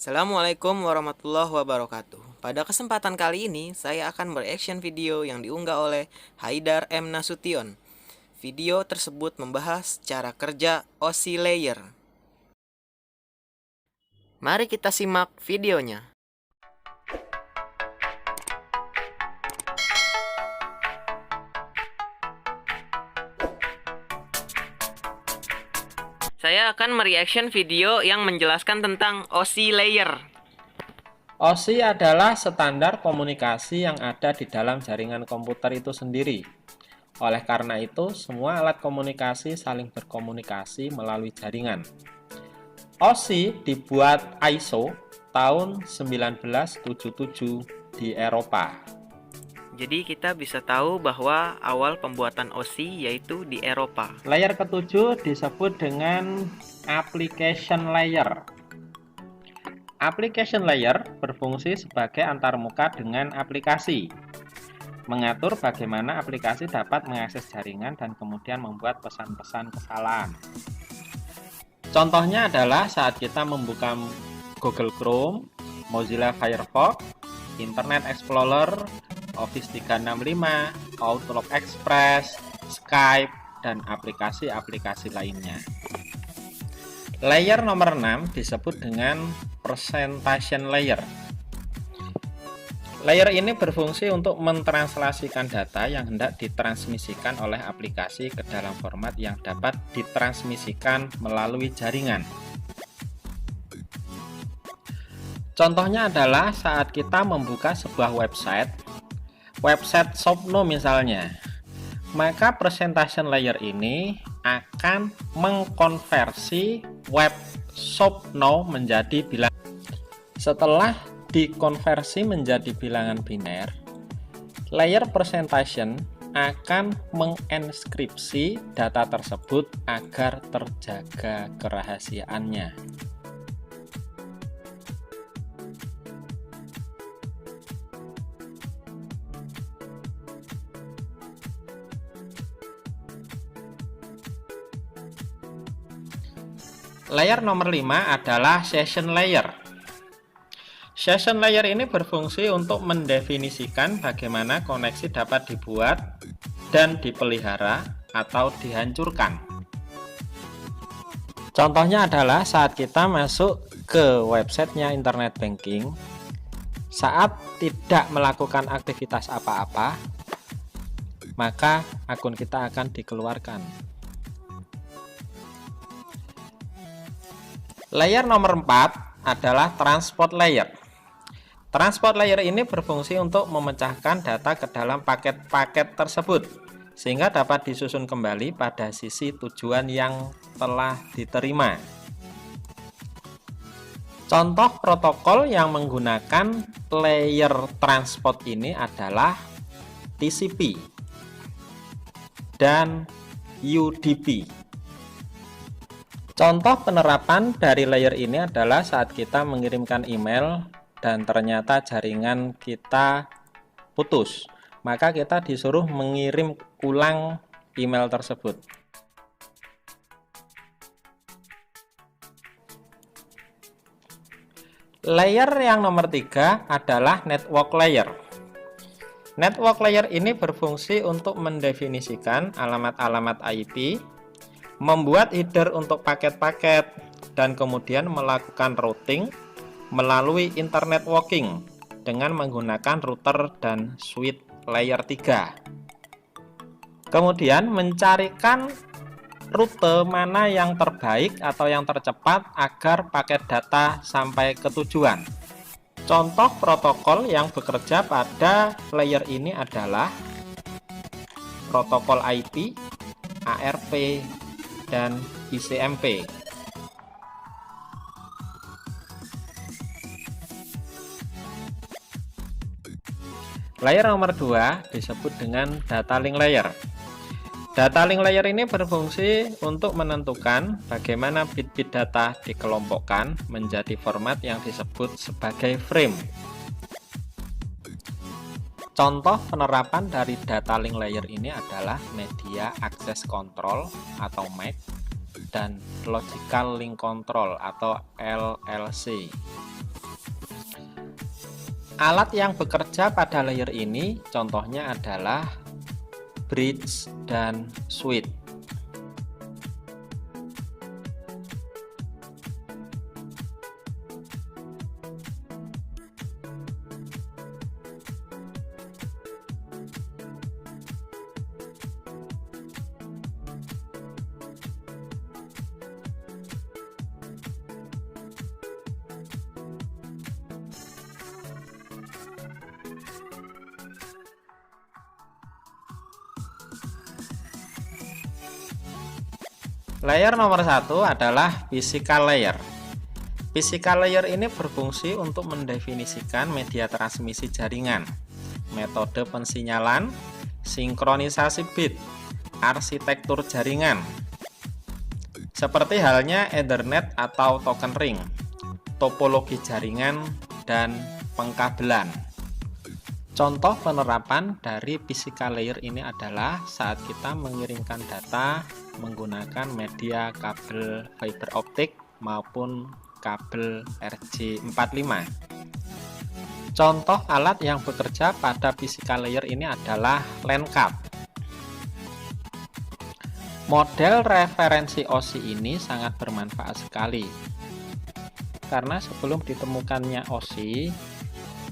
Assalamualaikum warahmatullahi wabarakatuh. Pada kesempatan kali ini, saya akan bereaction video yang diunggah oleh Haidar M. Nasution. Video tersebut membahas cara kerja OSI Layer. Mari kita simak videonya. Saya akan mereaction video yang menjelaskan tentang OSI Layer. OSI adalah standar komunikasi yang ada di dalam jaringan komputer itu sendiri. Oleh karena itu, semua alat komunikasi saling berkomunikasi melalui jaringan. OSI dibuat ISO tahun 1977 di Eropa. Jadi kita bisa tahu bahwa awal pembuatan OSI yaitu di Eropa. Layer ketujuh disebut dengan application layer. Application layer berfungsi sebagai antarmuka dengan aplikasi, mengatur bagaimana aplikasi dapat mengakses jaringan dan kemudian membuat pesan-pesan kesalahan. Contohnya adalah saat kita membuka Google Chrome, Mozilla Firefox, Internet Explorer, Office 365, Outlook Express, Skype, dan aplikasi-aplikasi lainnya. Layer nomor 6 disebut dengan presentation layer. Layer ini berfungsi untuk mentranslasikan data yang hendak ditransmisikan oleh aplikasi ke dalam format yang dapat ditransmisikan melalui jaringan. Contohnya adalah saat kita membuka sebuah website Shopno misalnya, maka presentation layer ini akan mengkonversi web Shopno menjadi bilangan. Setelah dikonversi menjadi bilangan biner, layer presentation akan menginskripsi data tersebut agar terjaga kerahasiaannya. Layer nomor 5 adalah session layer. Session layer ini berfungsi untuk mendefinisikan bagaimana koneksi dapat dibuat dan dipelihara atau dihancurkan. Contohnya adalah saat kita masuk ke websitenya internet banking, saat tidak melakukan aktivitas apa-apa, maka akun kita akan dikeluarkan. Layer nomor 4 adalah transport layer. Transport layer ini berfungsi untuk memecahkan data ke dalam paket-paket tersebut, sehingga dapat disusun kembali pada sisi tujuan yang telah diterima. Contoh protokol yang menggunakan layer transport ini adalah TCP dan UDP. Contoh penerapan dari layer ini adalah saat kita mengirimkan email dan ternyata jaringan kita putus, maka kita disuruh mengirim ulang email tersebut. Layer yang nomor 3 adalah network layer. Network layer ini berfungsi untuk mendefinisikan alamat-alamat IP, membuat header untuk paket-paket, dan kemudian melakukan routing melalui internet walking dengan menggunakan router dan switch layer 3. Kemudian mencarikan rute mana yang terbaik atau yang tercepat agar paket data sampai ke tujuan. Contoh protokol yang bekerja pada layer ini adalah protokol IP, ARP, dan ICMP. Layer nomor 2 disebut dengan data link layer. Data link layer ini berfungsi untuk menentukan bagaimana bit-bit data dikelompokkan menjadi format yang disebut sebagai frame. Contoh penerapan dari data link layer ini adalah Media Access Control atau MAC dan Logical Link Control atau LLC. Alat yang bekerja pada layer ini contohnya adalah bridge dan switch. Layer nomor 1 adalah physical layer. Physical layer ini berfungsi untuk mendefinisikan media transmisi jaringan, metode pensinyalan, sinkronisasi bit, arsitektur jaringan, seperti halnya Ethernet atau token ring, topologi jaringan, dan pengkabelan. Contoh penerapan dari physical layer ini adalah saat kita mengirimkan data menggunakan media kabel fiber optik maupun kabel RJ45. Contoh alat yang bekerja pada physical layer ini adalah LAN card. Model referensi OSI ini sangat bermanfaat sekali karena sebelum ditemukannya OSI,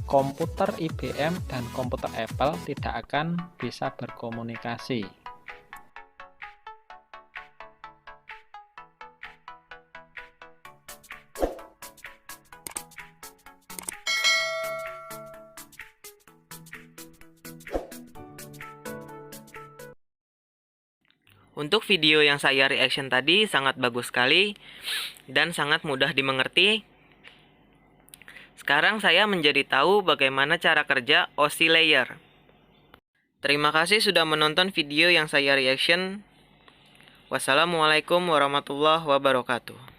komputer IBM dan komputer Apple tidak akan bisa berkomunikasi. Untuk video yang saya reaction tadi sangat bagus sekali dan sangat mudah dimengerti. Sekarang saya menjadi tahu bagaimana cara kerja OSI layer. Terima kasih sudah menonton video yang saya reaction. Wassalamualaikum warahmatullahi wabarakatuh.